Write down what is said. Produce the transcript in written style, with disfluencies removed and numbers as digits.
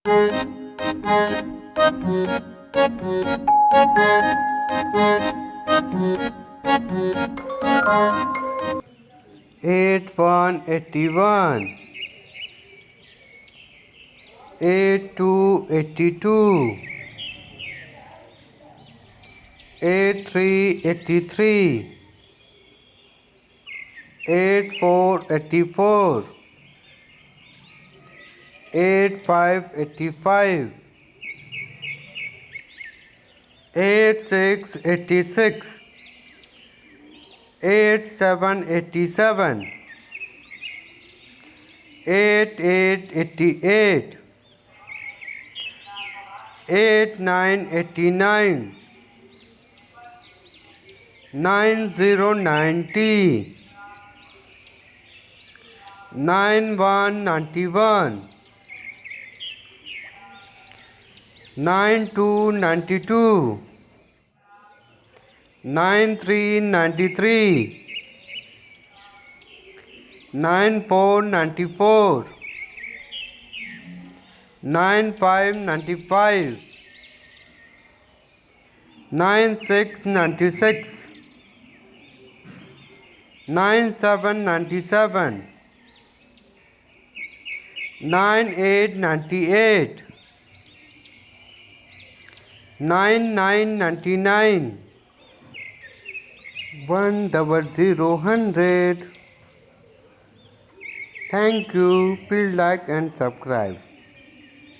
Eight one 81. 82 82. 83 83. 84 84. 85 85. 86 86. 87 87. 88 88. 89 89. 90 90. 91 91. 92 92. 93 93. 94 94. 95 95. 96 96. 97 97. 98 98. 99 99. 100 100. Thank you. Please like and subscribe.